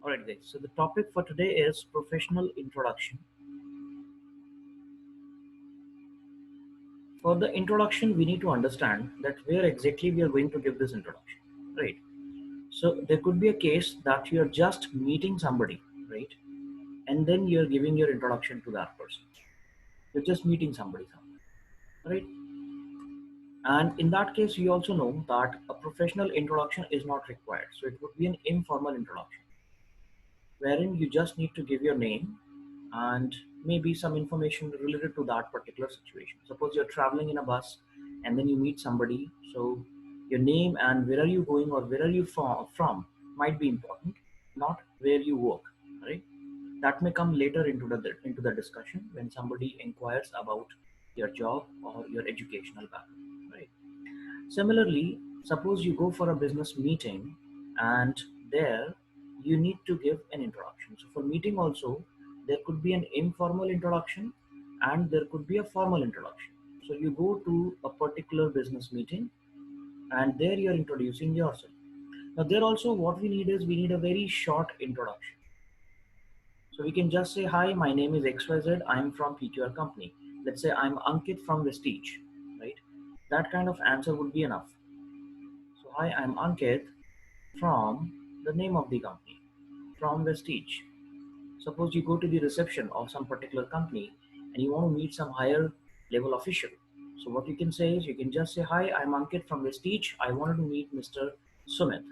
Alright guys, so the topic for today is professional introduction. For the introduction, we need to understand that where exactly we are going to give this introduction, right? So there could be a case that you are just meeting somebody, right? And then you're giving your introduction to that person. You're just meeting somebody, right? And in that case, you also know that a professional introduction is not required. So it would be an informal introduction, wherein you just need to give your name and maybe some information related to that particular situation. Suppose you're traveling in a bus and then you meet somebody, so your name and where are you going or where are you from might be important, not where you work, right? That may come later into the discussion when somebody inquires about your job or your educational background, right? Similarly, suppose you go for a business meeting and there you need to give an introduction. So for meeting also, there could be an informal introduction and there could be a formal introduction. So you go to a particular business meeting and there you're introducing yourself. Now there also what we need is we need a very short introduction. So we can just say, hi, my name is XYZ, I'm from PQR company. Let's say I'm Ankit from Vestige, right? That kind of answer would be enough. So hi, I'm Ankit from the name of the company, from Vestige. Suppose you go to the reception of some particular company and you want to meet some higher level official. So what you can say is you can just say, hi, I'm Ankit from Vestige. I wanted to meet Mr. Sumit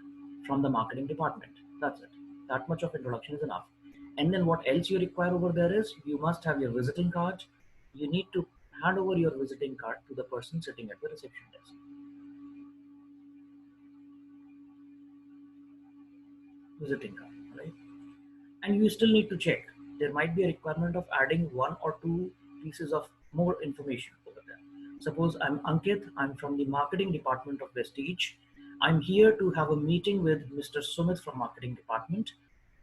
from the marketing department. That's it. That much of introduction is enough. And then what else you require over there is you must have your visiting card. You need to hand over your visiting card to the person sitting at the reception desk. Visiting card, right? And you still need to check. There might be a requirement of adding one or two pieces of more information over there. Suppose I'm Ankit, I'm from the marketing department of Vestige. I'm here to have a meeting with Mr. Sumit from marketing department.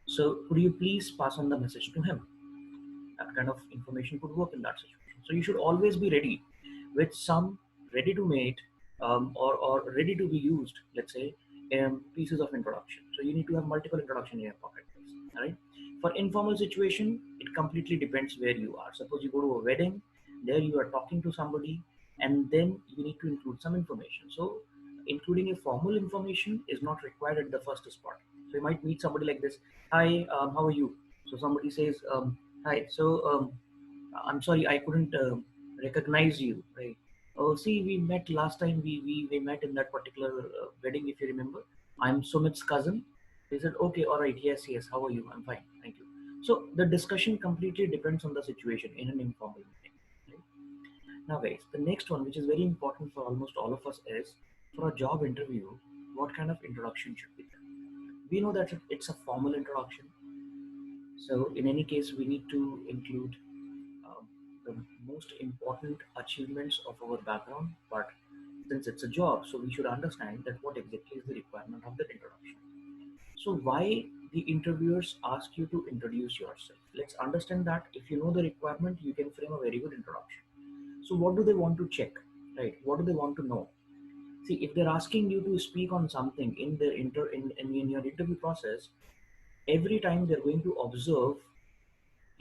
So could you please pass on the message to him? That kind of information could work in that situation. So you should always be ready with some ready to made or ready to be used, let's say, pieces of introduction. So you need to have multiple introduction in your pocket. Right? For informal situation, it completely depends where you are. Suppose you go to a wedding, there you are talking to somebody, and then you need to include some information. So including a formal information is not required at the first spot. So you might meet somebody like this. Hi, how are you? So somebody says, hi. So I'm sorry, I couldn't recognize you. Right? Oh, see, we met last time. We met in that particular wedding, if you remember. I'm Sumit's cousin. They said, okay, all right, yes, yes. How are you? I'm fine, thank you. So the discussion completely depends on the situation in an informal meeting. Right? Now, guys, the next one, which is very important for almost all of us, is for a job interview, what kind of introduction should be there? We know that it's a formal introduction. So in any case, we need to include um, the most important achievements of our background. But since it's a job, so we should understand that what exactly is the requirement of that introduction. So why the interviewers ask you to introduce yourself? Let's understand that if you know the requirement, you can frame a very good introduction. So what do they want to check? Right? What do they want to know? See, if they're asking you to speak on something in their in your interview process, every time they're going to observe,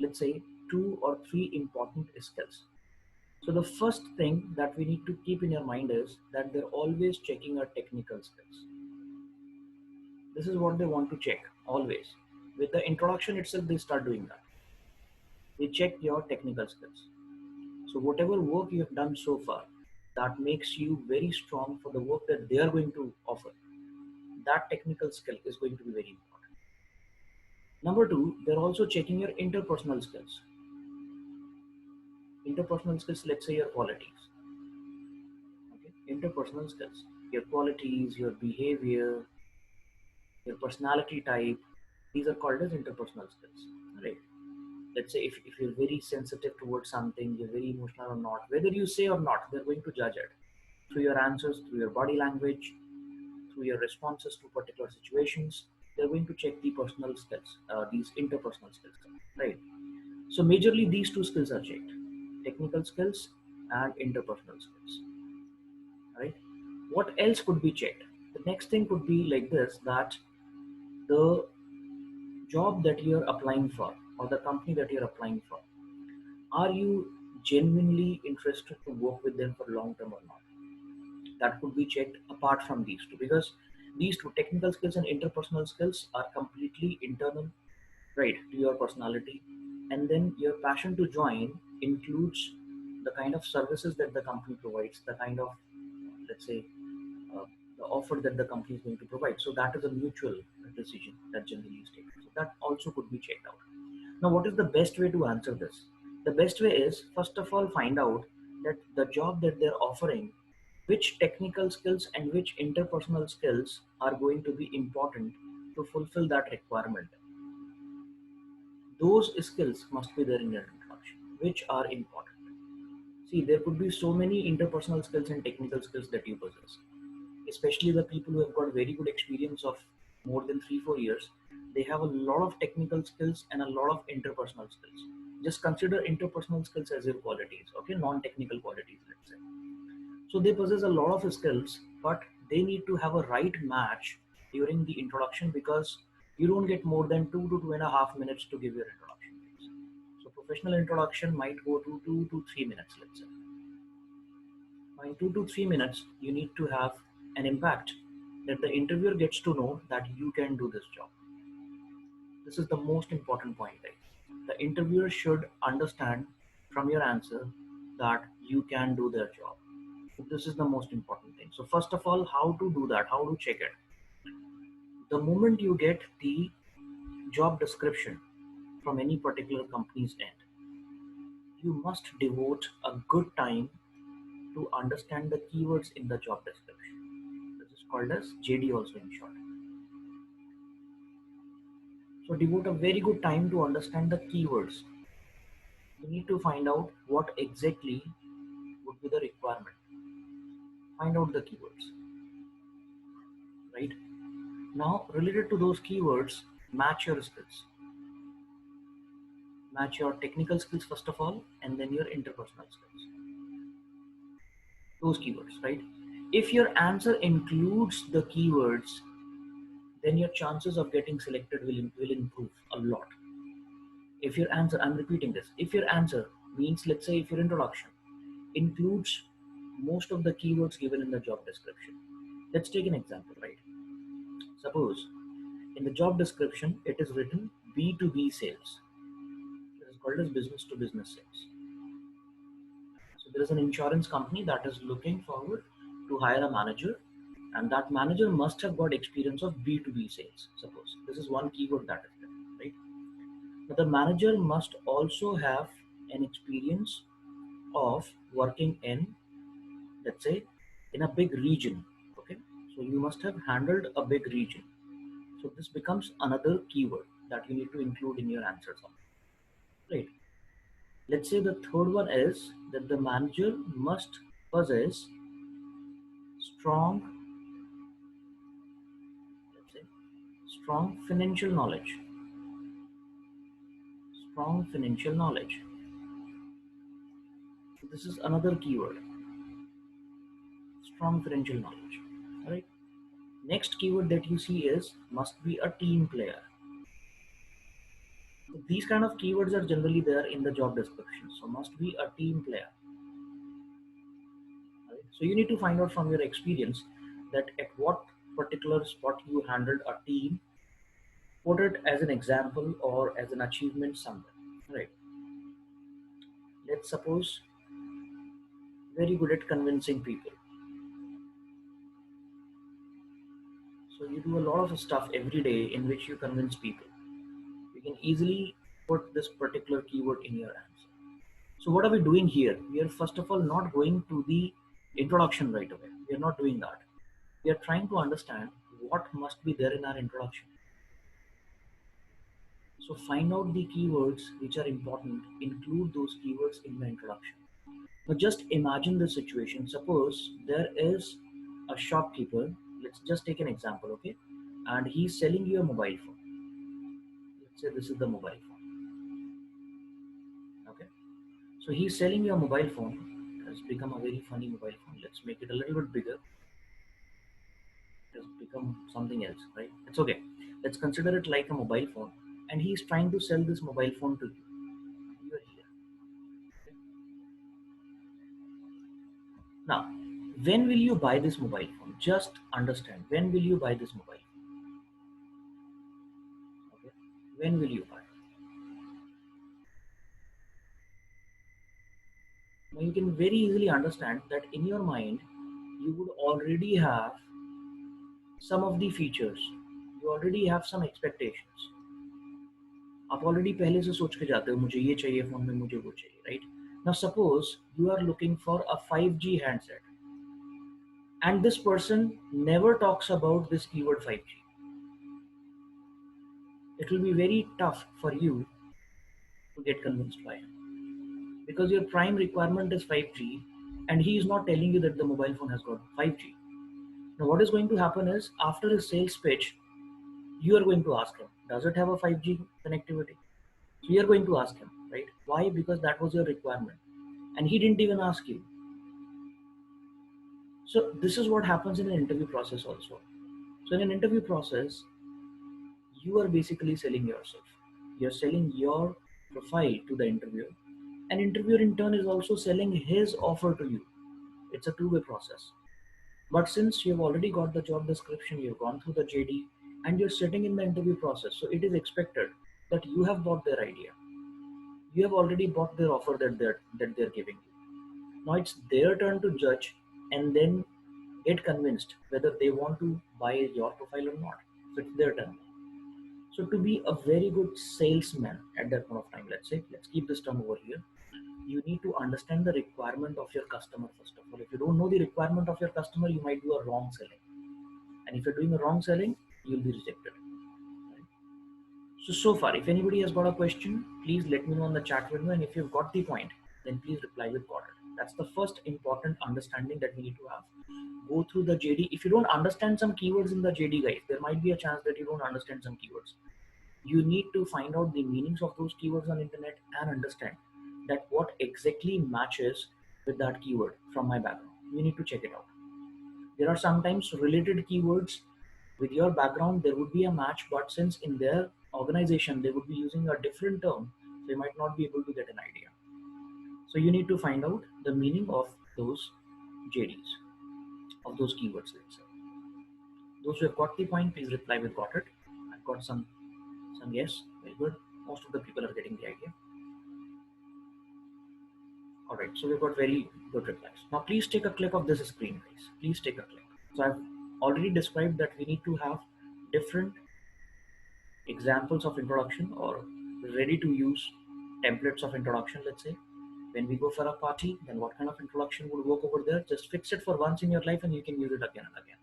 let's say, two or three important skills. So the first thing that we need to keep in your mind is that they're always checking our technical skills. This is what they want to check always. With the introduction itself, they start doing that. They check your technical skills. So whatever work you have done so far, that makes you very strong for the work that they are going to offer. That technical skill is going to be very important. Number two, they're also checking your interpersonal skills. Interpersonal skills, let's say your qualities. Okay? Interpersonal skills, your qualities, your behavior, your personality type. These are called as interpersonal skills. Right? Let's say if you're very sensitive towards something, you're very emotional or not, whether you say or not, they're going to judge it through your answers, through your body language, through your responses to particular situations. They're going to check the personal skills, these interpersonal skills, right? So majorly these two skills are checked: technical skills and interpersonal skills, right? What else could be checked? The next thing could be like this: that the job that you're applying for or the company that you're applying for, are you genuinely interested to work with them for long term or not? That could be checked apart from these two, because these two, technical skills and interpersonal skills, are completely internal, right, to your personality. And then your passion to join includes the kind of services that the company provides, the kind of, let's say, uh, the offer that the company is going to provide. So that is a mutual decision that generally is taken. So that also could be checked out. Now, what is the best way to answer this? The best way is, first of all, find out that the job that they're offering, which technical skills and which interpersonal skills are going to be important to fulfill that requirement. Those skills must be there in your introduction, which are important. See, there could be so many interpersonal skills and technical skills that you possess, especially the people who have got very good experience of more than 3 4 years. They have a lot of technical skills and a lot of interpersonal skills. Just consider interpersonal skills as your qualities, okay, non-technical qualities, let's say. So they possess a lot of skills, but they need to have a right match during the introduction, because you don't get more than 2 to 2.5 minutes to give your introduction. So professional introduction might go to 2 to 3 minutes, let's say. Now in 2 to 3 minutes, you need to have an impact that the interviewer gets to know that you can do this job. This is the most important point, right? The interviewer should understand from your answer that you can do their job. This is the most important thing. So first of all, how to do that, how to check it? The moment you get the job description from any particular company's end, you must devote a good time to understand the keywords in the job description. This is called as JD also in short. So devote a very good time to understand the keywords. You need to find out what exactly would be the requirement. Find out the keywords, right? Now, related to those keywords, match your skills. Match your technical skills first of all, and then your interpersonal skills. Those keywords, right? If your answer includes the keywords, then your chances of getting selected will improve a lot. If your answer, I'm repeating this, if your answer means, let's say, if your introduction includes most of the keywords given in the job description. Let's take an example, right? Suppose in the job description it is written B2B sales. It is called as business to business sales. So there is an insurance company that is looking forward to hire a manager, and that manager must have got experience of B2B sales. Suppose this is one keyword that is there, right? But the manager must also have an experience of working in, let's say, in a big region. Okay, so you must have handled a big region. So this becomes another keyword that you need to include in your answer somewhere, right? Let's say the third one is that the manager must possess strong, let's say, strong financial knowledge. Strong financial knowledge. So this is another keyword. Strong financial knowledge. All right. Next keyword that you see is must be a team player. So these kind of keywords are generally there in the job description. So must be a team player. Right? So you need to find out from your experience that at what particular spot you handled a team, put it as an example or as an achievement somewhere. Right. Let's suppose very good at convincing people. So you do a lot of stuff every day in which you convince people. You can easily put this particular keyword in your answer. So what are we doing here? We are first of all not going to the introduction right away. We are not doing that. We are trying to understand what must be there in our introduction. So find out the keywords which are important, include those keywords in the introduction. Now just imagine the situation. Suppose there is a shopkeeper, let's just take an example, okay? And he's selling you a mobile phone. Let's say this is the mobile phone, okay? So he's selling you a mobile phone. It has become a very funny mobile phone. Let's make it a little bit bigger. It has become something else, right? It's okay. Let's consider it like a mobile phone. and he's trying to sell this mobile phone to you. You are here. Now, when will you buy this mobile phone? Just understand, when will you buy this mobile phone? Okay, when will you buy? Now you can very easily understand that in your mind you would already have some of the features, you already have some expectations. आप already पहले से सोच के जाते हो मुझे ये चाहिए फोन में, मुझे वो चाहिए, right? Now suppose you are looking for a 5G handset and this person never talks about this keyword 5G. It will be very tough for you to get convinced by him because your prime requirement is 5G and he is not telling you that the mobile phone has got 5G. Now what is going to happen is after his sales pitch, you are going to ask him, does it have a 5G connectivity? So you are going to ask him, right? Why? Because that was your requirement and he didn't even ask you. So this is what happens in an interview process also. So in an interview process, you are basically selling yourself. You're selling your profile to the interviewer. An interviewer in turn is also selling his offer to you. It's a two-way process. But since you've already got the job description, you've gone through the JD, and you're sitting in the interview process, so it is expected that you have bought their idea. You have already bought their offer that they're giving you. Now it's their turn to judge and then get convinced whether they want to buy your profile or not. So it's their turn. So to be a very good salesman at that point of time, let's keep this term over here. You need to understand the requirement of your customer first of all. If you don't know the requirement of your customer, you might do a wrong selling. And if you're doing a wrong selling, you'll be rejected. Right? So far, if anybody has got a question, please let me know in the chat window. And if you've got the point, then please reply with got it. That's the first important understanding that we need to have. Go through the JD. If you don't understand some keywords in the JD, guys, there might be a chance that you don't understand some keywords. You need to find out the meanings of those keywords on internet and understand that what exactly matches with that keyword from my background. You need to check it out. There are sometimes related keywords with your background, there would be a match, but since in their organization they would be using a different term, they might not be able to get an idea. So you need to find out the meaning of those JDs, of those keywords, let's say. Those who have got the point, please reply with got it. I've got some yes, very good. Most of the people are getting the idea. All right, so we've got very good replies. Now please take a click of this screen, guys. Please take a click. So I've already described that we need to have different examples of introduction or ready to use templates of introduction, let's say. When we go for a party, then what kind of introduction would work over there? Just fix it for once in your life and you can use it again and again.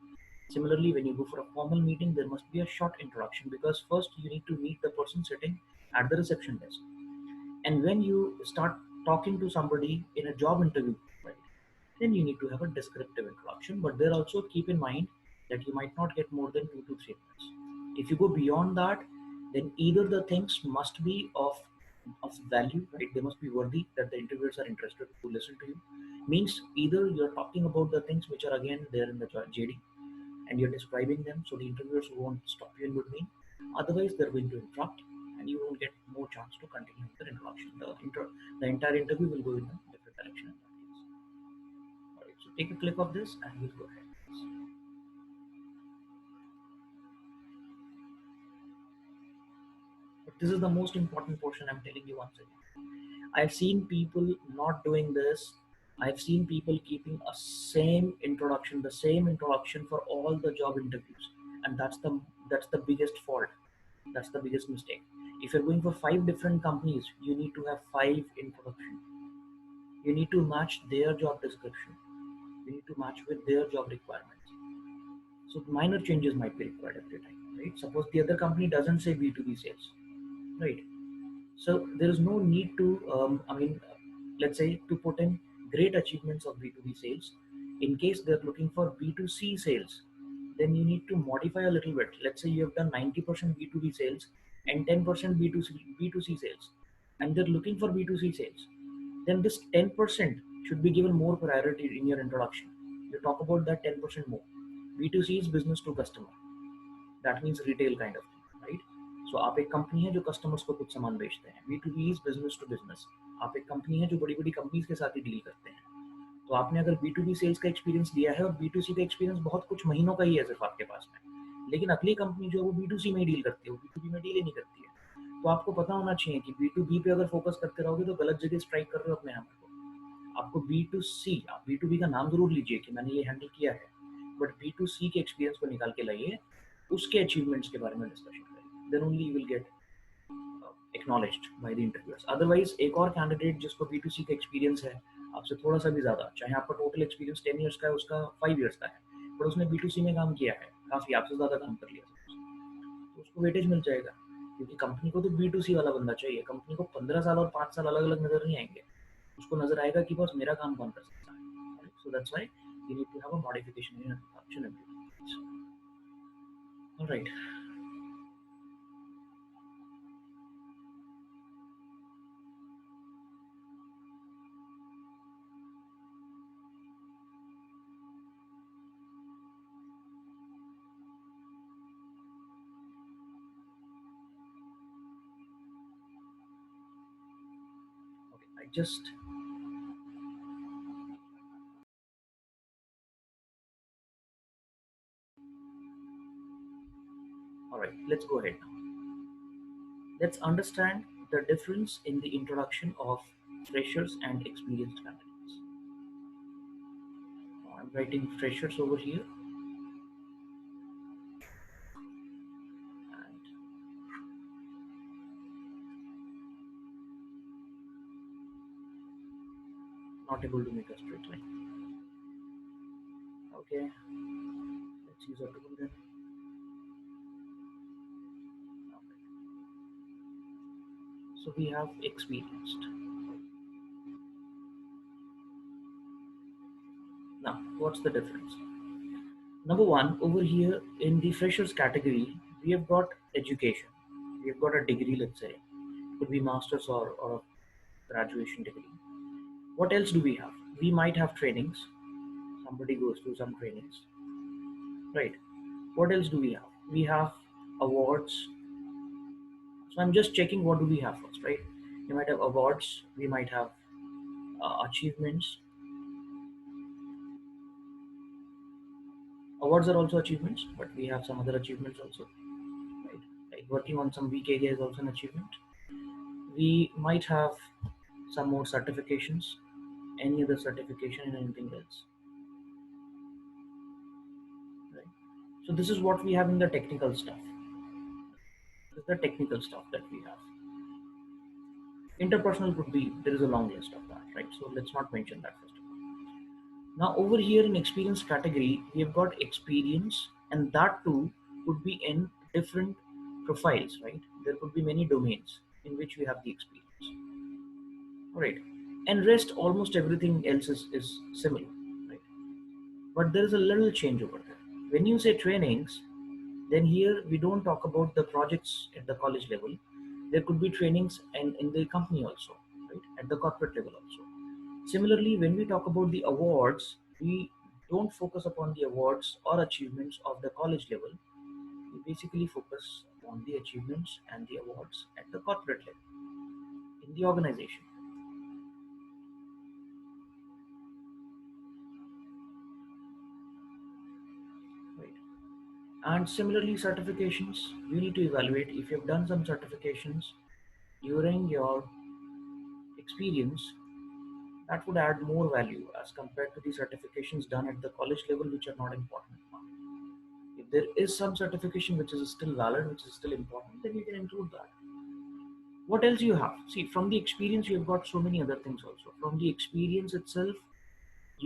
Similarly, when you go for a formal meeting, there must be a short introduction because first you need to meet the person sitting at the reception desk. And when you start talking to somebody in a job interview, right, then you need to have a descriptive introduction. But there also keep in mind that you might not get more than 2 to 3 minutes. If you go beyond that, then either the things must be of value, right? They must be worthy that the interviewers are interested to listen to you. Means either you're talking about the things which are again there in the JD and you're describing them so the interviewers won't stop you in between. Otherwise, they're going to interrupt and you won't get more chance to continue with the introduction. The entire interview will go in a different direction in that case. Alright, so take a click of this and we'll go ahead. But this is the most important portion I'm telling you once again. I've seen people not doing this. I've seen people keeping the same introduction for all the job interviews, and that's the biggest fault. That's the biggest mistake. If you're going for 5 different companies, you need to have 5 introduction. You need to match their job description. You need to match with their job requirements. So minor changes might be required every time, right? Suppose the other company doesn't say B2B sales, right? So there is no need to, let's say, to put in great achievements of B2B sales. In case they're looking for B2C sales, then you need to modify a little bit. Let's say you have done 90% B2B sales and 10% B2C sales, and they're looking for B2C sales. Then this 10% should be given more priority in your introduction. You talk about that 10% more. B2C is business to customer. That means retail kind of thing, right? सो आप एक company है जो customers को कुछ सामान बेचते हैं, B2B is business to business. आप एक कंपनी है जो बड़ी बड़ी कंपनीज के साथ ही डील करते हैं। तो आपने अगर B2B सेल्स का एक्सपीरियंस लिया है और B2C का एक्सपीरियंस बहुत कुछ महीनों का ही है सिर्फ आपके पास में, लेकिन अगली कंपनी जो है वो B2C में ही डील करती है, वो B2B में डील ही नहीं करती है। तो आपको पता होना चाहिए कि B2B पे अगर फोकस करते रहोगे तो गलत जगह स्ट्राइक कर रहे हो अपने हैमर को। आपको B2C, आप B2B का नाम जरूर लीजिए कि मैंने ये हैंडल किया है, बट B2C के एक्सपीरियंस को निकाल के लाइए, उसके अचीवमेंट्स के बारे में डिस्कशन करिए, then only you will get acknowledged by the interviewers. Otherwise एक और कैंडिडेट जिसको B2C का एक्सपीरियंस है आपसे थोड़ा सा भी ज्यादा, चाहे आपका टोटल एक्सपीरियंस 10 इयर्स का है, उसका 5 इयर्स का है, पर उसने B2C में काम किया है, काफी आपसे ज्यादा काम कर लिया, तो उसको वेटेज मिल जाएगा। क्योंकि कंपनी को तो B2C वाला बंदा चाहिए, कंपनी को 15 साल और 5 साल अलग अलग नजर नहीं आएंगे, उसको नजर आएगा कि बस मेरा काम कौन कर सकता है। So that's why you need to have a modification in introduction ability. Alright, okay, I just, alright, let's go ahead now. Let's understand the difference in the introduction of freshers and experienced candidates. Now, I'm writing freshers over here and not able to make a straight line. Okay, let's use a tool then. Okay. So we have experienced. Now, what's the difference? Number one, over here in the freshers category, we have got education. We have got a degree, let's say. It could be master's or a graduation degree. What else do we have? We might have trainings. Somebody goes through some trainings, right? What else do we have? We have awards. So I'm just checking what do we have first, right? We might have awards. We might have achievements. Awards are also achievements, but we have some other achievements also, right? Like working on some weak area is also an achievement. We might have some more certifications, any other certification and anything else, right? So this is what we have in the technical stuff. This is the technical stuff that we have. Interpersonal could be, there is a long list of that, right? So let's not mention that first of all. Now over here in experience category, we have got experience, and that too could be in different profiles, right? There could be many domains in which we have the experience. All right. And rest almost everything else is similar, right? But there is a little change over there. When you say trainings, then here we don't talk about the projects at the college level. There could be trainings in the company also, right? At the corporate level also. Similarly, when we talk about the awards, we don't focus upon the awards or achievements of the college level. We basically focus on the achievements and the awards at the corporate level in the organization. Right. And similarly, certifications, you need to evaluate if you've done some certifications during your experience, that would add more value as compared to the certifications done at the college level, which are not important. If there is some certification which is still valid, which is still important, then you can include that. What else you have? See, from the experience, you have got so many other things also. From the experience itself,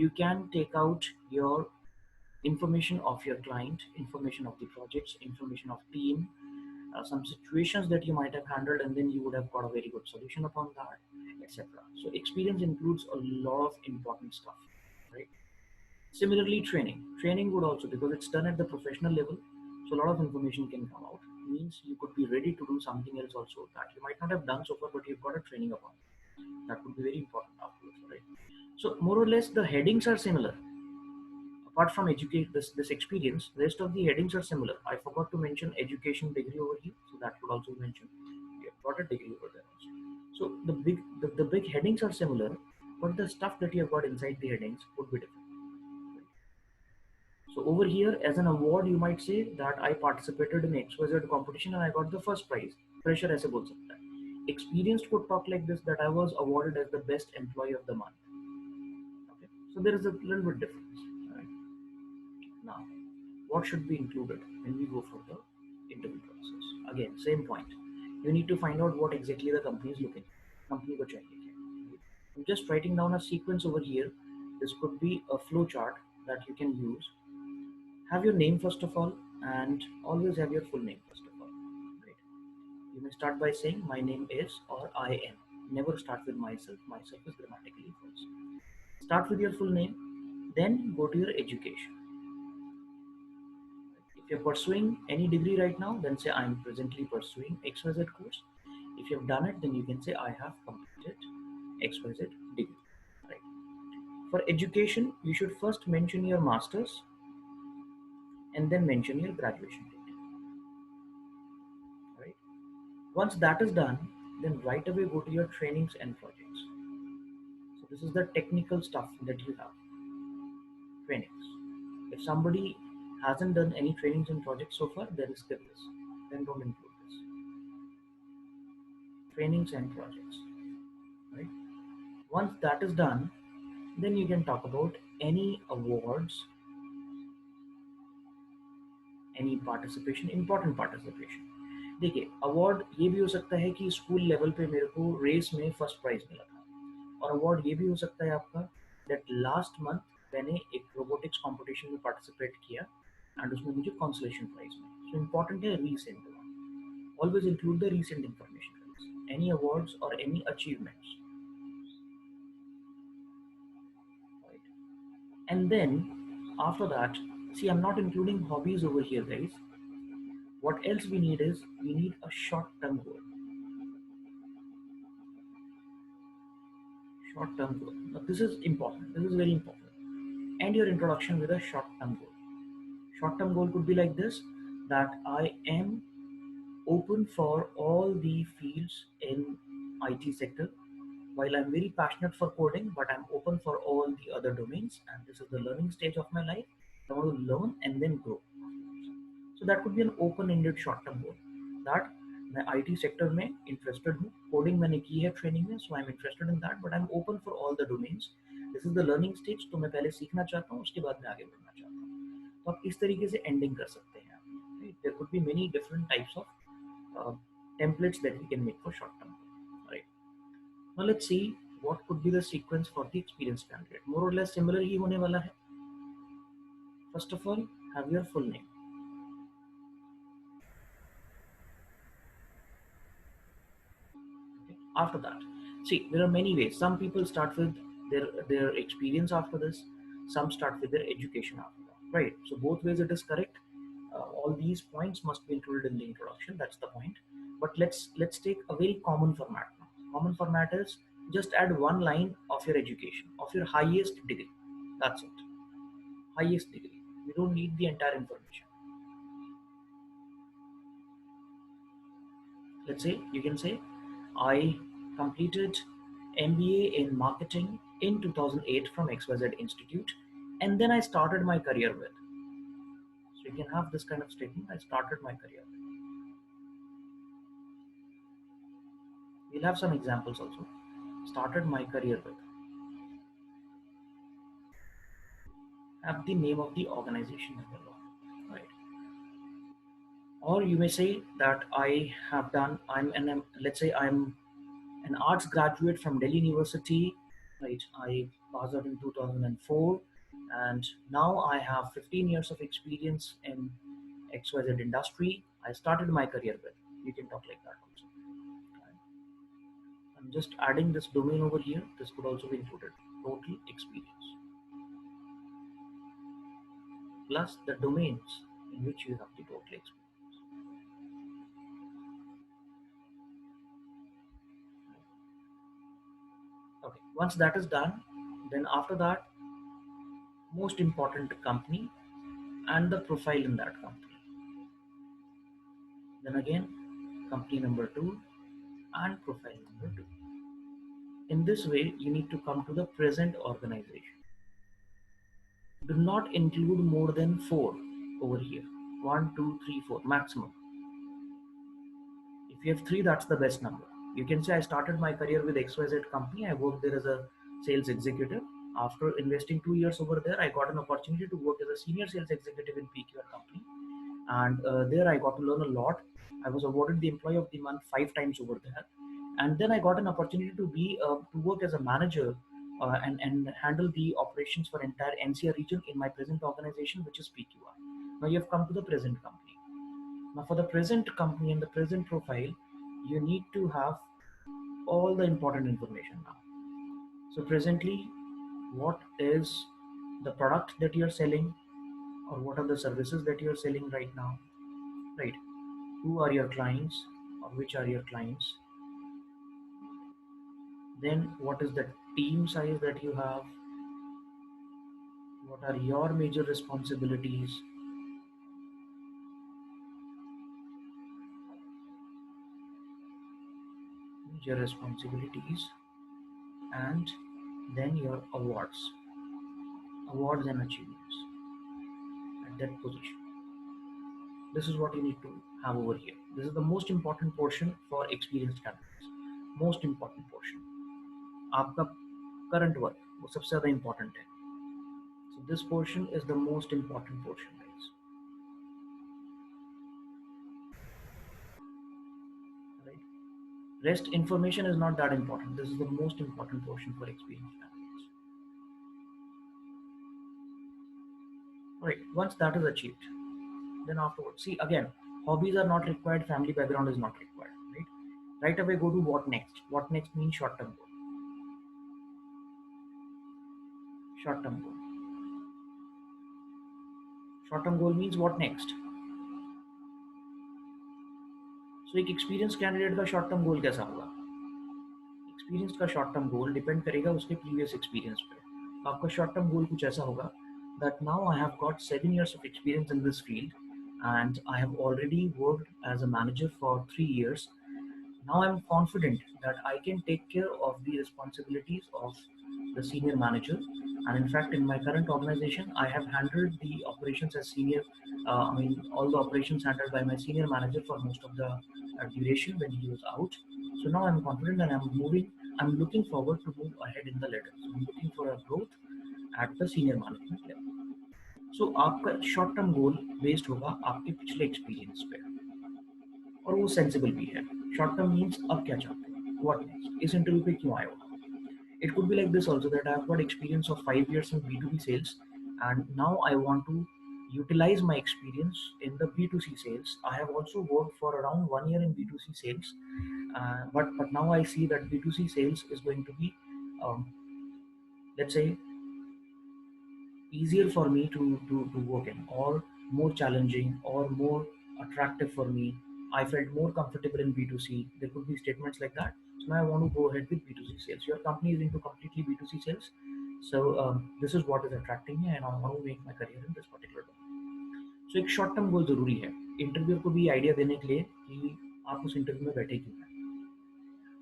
you can take out your information of your client, information of the projects, information of team, some situations that you might have handled, and then you would have got a very good solution upon that, etc. So experience includes a lot of important stuff, right? Similarly, training would also, because it's done at the professional level, so a lot of information can come out. Means you could be ready to do something else also that you might not have done so far, but you've got a training upon. That would be very important afterwards, right? So more or less the headings are similar. Apart from educate this experience, rest of the headings are similar. I forgot to mention education degree over here, so that would also be mentioned. You have got a degree over there also. So the big headings are similar, but the stuff that you have got inside the headings would be different. So over here, as an award, you might say that I participated in XYZ competition and I got the first prize. Fresher ऐसे बोल सकता है. Experienced could talk like this, that I was awarded as the best employee of the month. Okay, so there is a little bit difference. Right? Now, what should be included when we go for the interview process? Again, same point. You need to find out what exactly the company is looking for. Company को चाहिए क्या? I'm just writing down a sequence over here. This could be a flow chart that you can use. Have your name first of all, and always have your full name first of all. Right? You may start by saying my name is or I am. Never start with myself. Myself is grammatically false. Start with your full name, then go to your education. If you're pursuing any degree right now, then say I'm presently pursuing XYZ course. If you've done it, then you can say I have completed XYZ degree. Right. For education, you should first mention your master's and then mention your graduation date. Right. Once that is done, then right away go to your trainings and projects. So this is the technical stuff that you have. Trainings. If somebody hasn't done any trainings and projects so far, then skip this. Then don't include this. Trainings and projects. Right? Once that is done, then you can talk about any awards, any participation, important participation. देखिए, award ये भी हो सकता है कि school level पे मेरे को रेस में फर्स्ट प्राइज मिला था, और अवार्ड ये भी हो सकता है आपका दैट लास्ट मंथ मैंने एक रोबोटिक्स कंपटीशन में पार्टिसिपेट किया एंड उसमें मुझे कंसोलेशन प्राइज मिला. सो इम्पॉर्टेंट है recent one. Always include the recent information, any awards or any achievements. And then after that, see, I'm not including hobbies over here, guys. What else we need is we need a short-term goal. Short-term goal. Now this is important. This is very important. End your introduction with a short-term goal. Short-term goal could be like this: that I am open for all the fields in IT sector. While I'm very passionate for coding, but I'm open for all the other domains, and this is the learning stage of my life. I want to learn and then grow. So that could be an open-ended short-term goal. That मैं IT sector में interested हूँ, coding मैंने की है training में, so I am interested in that, but I am open for all the domains. This is the learning stage, तो मैं पहले सीखना चाहता हूँ, उसके बाद मैं आगे बढ़ना चाहता हूँ. तो आप इस तरीके से एंडिंग कर सकते हैं. There could be many different types of templates that we can make for short term. Right. Now let's see what could be the sequence for the experienced candidate. More or less similar ही होने वाला है. First of all, have your full name. After that, see, there are many ways. Some people start with their experience after this, some start with their education after that, right? So both ways it is correct. All these points must be included in the introduction. That's the point. But let's take a very common format now. Common format is just add one line of your education, of your highest degree. That's it. Highest degree. You don't need the entire information. Let's say you can say I completed MBA in marketing in 2008 from XYZ Institute, and then I started my career with. So you can have this kind of statement: I started my career. We'll have some examples also. Started my career with. Have the name of the organization as well, right? Or you may say that I have done. Let's say I'm an arts graduate from Delhi University, right? I passed out in 2004, and now I have 15 years of experience in XYZ industry. I started my career with. You can talk like that also. Right? I'm just adding this domain over here. This could also be included. Total experience plus the domains in which you have the total experience. Okay. Once that is done, then after that, most important company and the profile in that company. Then again, company number 2 and profile number 2. In this way, you need to come to the present organization. Do not include more than 4 over here. 1, 2, 3, 4 maximum. If you have 3, that's the best number. You can say I started my career with XYZ company. I worked there as a sales executive. After investing 2 years over there, I got an opportunity to work as a senior sales executive in PQR company. And there I got to learn a lot. I was awarded the employee of the month 5 times over there. And then I got an opportunity to be to work as a manager and handle the operations for entire NCR region in my present organization, which is PQR. Now you have come to the present company. Now for the present company and the present profile, you need to have all the important information now. So presently, what is the product that you're selling, or what are the services that you're selling right now, right? Who are your clients, or which are your clients? Then what is the team size that you have? What are your major responsibilities? Major responsibilities, and then your awards and achievements at that position. This is what you need to have over here. This is the most important portion for experienced candidates. Most important portion. आपका current work वो सबसे ज़्यादा important है. So this portion is the most important portion, guys. Right? Rest information is not that important. This is the most important portion for experienced candidates. Right. Once that is achieved, then afterwards, see again, hobbies are not required. Family background is not required. Right. Right away, go to what next. What next means short-term goal. Short-term goal. Short-term goal means what next. So एक experience candidate का short term goal कैसा होगा? Experience का short term goal depend करेगा उसके previous experience पे. तो आपका शॉर्ट टर्म गोल कुछ ऐसा होगा that now I have got 7 years of experience in this field and I have already worked as a manager for 3 years. Now I'm confident that I can take care of the responsibilities of the senior manager, and in fact in my current organization I have handled the operations as senior, all the operations handled by my senior manager for most of the duration when he was out. So now I'm confident and I'm looking forward to move ahead in the ladder. So I'm looking for a growth at the senior management level. So आपका short term goal based होगा आपके पिछले experience पे, और वो sensible भी है. Short term means अब क्या चाहते हो, व्हाट नेक्स्ट, इस इंटरव्यू पे क्यों आए हो. It could be like this also, that I have got experience of 5 years in B2B sales, and now I want to utilize my experience in the B2C sales. I have also worked for around 1 year in B2C sales, but now I see that B2C sales is going to be, um, let's say, easier for me to work in, or more challenging, or more attractive for me. I felt more comfortable in B2C. There could be statements like that. So now I want to go ahead with B2C sales. Your company is into completely B2C sales. So this is what is attracting me, and I want to make my career in this particular domain. So एक short term goal जरूरी है interviewer को भी idea देने के लिए कि आप उस इंटरव्यू में बैठे क्यों हैं.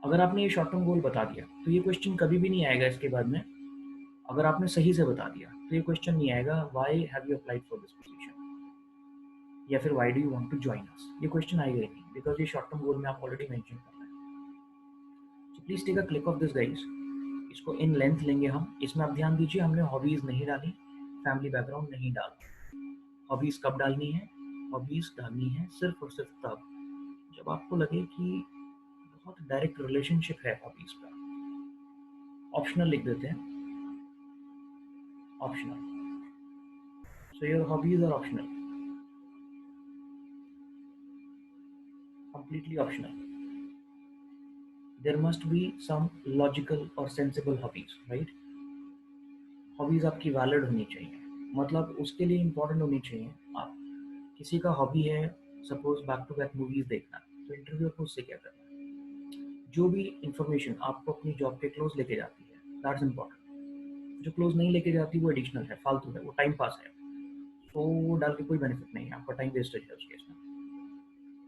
अगर आपने ये शॉर्ट टर्म गोल बता दिया तो ये क्वेश्चन कभी भी नहीं आएगा इसके बाद में. अगर आपने सही से बता दिया तो ये क्वेश्चन नहीं आएगा why have you applied for this position, या फिर why do you want to join us. ये क्वेश्चन आएगा ही नहीं, बिकॉज ये शॉर्ट टर्म गोल में आप ऑलरेडी मेंशन कर रहे हैं. So please take a click of this guys. इसको इन लेंथ लेंगे हम. इसमें आप ध्यान दीजिए, हमने हॉबीज नहीं डाली, फैमिली बैकग्राउंड नहीं डाला. हॉबीज कब डालनी है? हॉबीज डालनी है सिर्फ और सिर्फ तब जब आपको लगे कि बहुत डायरेक्ट रिलेशनशिप है हॉबीज का. ऑप्शनल लिख देते हैं, optional. So your hobbies are optional, completely optional. There must be some logical or sensible hobbies, right? Hobbies आपकी वैलिड होनी चाहिए, मतलब उसके लिए इम्पोर्टेंट होनी चाहिए. आप किसी का हॉबी है suppose back to back movies देखना, तो इंटरव्यू को उससे क्या करना है. जो भी इंफॉर्मेशन आपको अपनी जॉब के क्लोज लेके जाती है, दैट्स इम्पोर्टेंट. जो क्लोज नहीं लेके जाती वो एडिशनल है, फालतू है, वो टाइम पास है, तो वो डाल के कोई बेनिफिट नहीं है, आपका टाइम वेस्टेज है उस केस में,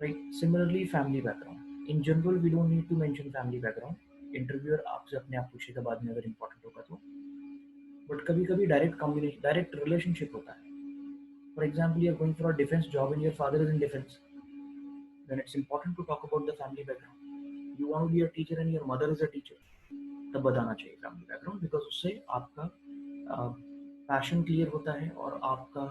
right? Similarly family background, in general we don't need to mention family background, interviewer आपसे अपने आप पूछेगा बाद में अगर इंपॉर्टेंट होगा तो, बट कभी कभी डायरेक्ट कॉम्बिनेशन, डायरेक्ट रिलेशनशिप होता है. For example, you are going for a defence job and your father is in defence, then it's important to talk about the family background. You want to be a teacher and your mother is a teacher, तब बताना चाहिए family background, because उससे आपका passion clear होता है और आपका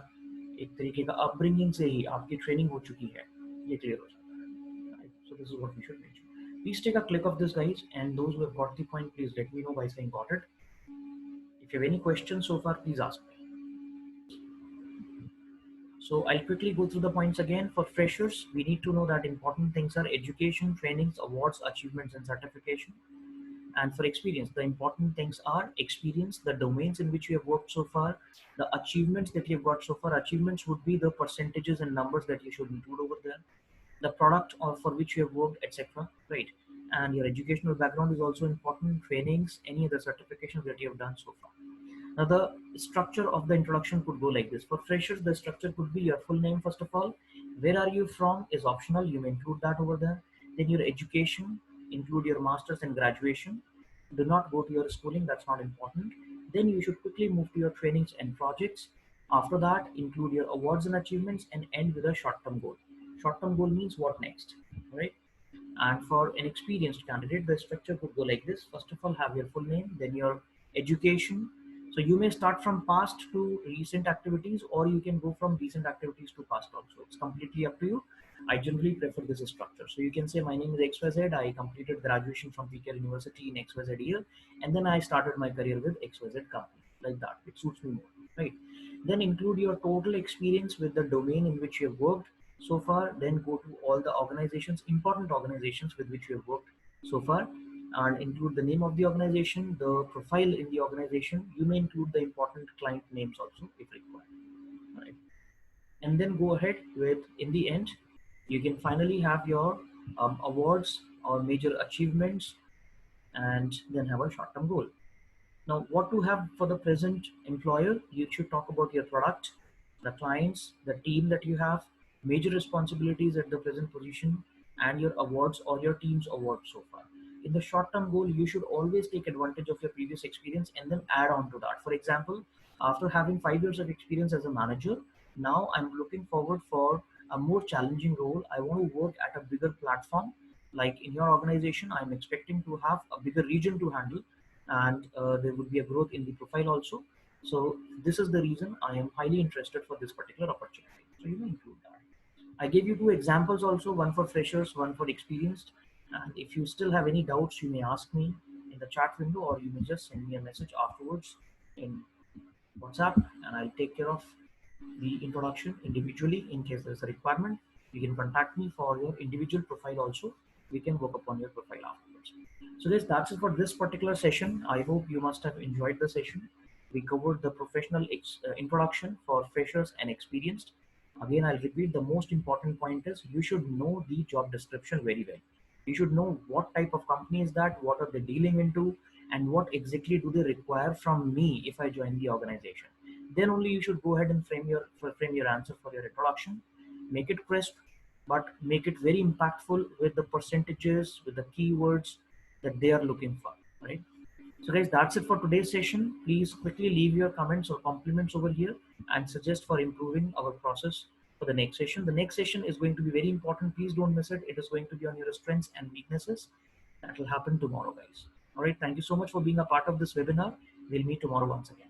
एक तरीके का अपब्रिंगिंग से ही आपकी ट्रेनिंग हो चुकी है, ये क्लियर हो जाता है. So this is what we should mention. Please take a click of this, guys, and those who have got the point, please let me know by saying got it. If you have any questions so far, please ask me. So I'll quickly go through the points again. For freshers, we need to know that important things are education, trainings, awards, achievements, and certification. And for experience, the important things are experience, the domains in which you have worked so far, the achievements that you've got so far. Achievements would be the percentages and numbers that you should include over there, the product or for which you have worked, etc. Right? And your educational background is also important, trainings, any other certifications that you have done so far. Now, the structure of the introduction could go like this. For freshers, the structure could be your full name, first of all. Where are you from is optional. You may include that over there. Then your education, include your master's and graduation. Do not go to your schooling, that's not important. Then you should quickly move to your trainings and projects. After that, include your awards and achievements and end with a short term goal. Short term goal means what next, right? And for an experienced candidate, the structure could go like this. First of all, have your full name, then your education. So you may start from past to recent activities, or you can go from recent activities to past also. It's completely up to you. I generally prefer this structure. So you can say, my name is XYZ. I completed graduation from PKR University in XYZ year, and then I started my career with XYZ company. Like that. It suits me more, right? Then include your total experience with the domain in which you have worked so far. Then go to all the organizations, important organizations with which you have worked so far, and include the name of the organization, the profile in the organization. You may include the important client names also if required. All right. And then go ahead with, in the end, you can finally have your awards or major achievements, and then have a short-term goal. Now, what to have for the present employer? You should talk about your product, the clients, the team that you have, major responsibilities at the present position, and your awards or your team's awards so far. In the short term goal, you should always take advantage of your previous experience and then add on to that. For example, after having 5 years of experience as a manager, now I'm looking forward for a more challenging role. I want to work at a bigger platform. Like in your organization, I'm expecting to have a bigger region to handle, and there would be a growth in the profile also. So this is the reason I am highly interested for this particular opportunity. So you may include that. I gave you two examples also, one for freshers, one for experienced. And if you still have any doubts, you may ask me in the chat window, or you may just send me a message afterwards in WhatsApp, and I'll take care of the introduction individually in case there's a requirement. You can contact me for your individual profile also. We can work upon your profile afterwards. So guys, that's it for this particular session. I hope you must have enjoyed the session. We covered the professional introduction for freshers and experienced. Again, I'll repeat, the most important point is you should know the job description very well. You should know what type of company is that, what are they dealing into, and what exactly do they require from me if I join the organization. Then only you should go ahead and frame your answer for your introduction. Make it crisp, but make it very impactful with the percentages, with the keywords that they are looking for, right? So guys, that's it for today's session. Please quickly leave your comments or compliments over here and suggest for improving our process for the next session. The next session is going to be very important. Please don't miss it. It is going to be on your strengths and weaknesses. That will happen tomorrow, guys. All right. Thank you so much for being a part of this webinar. We'll meet tomorrow once again.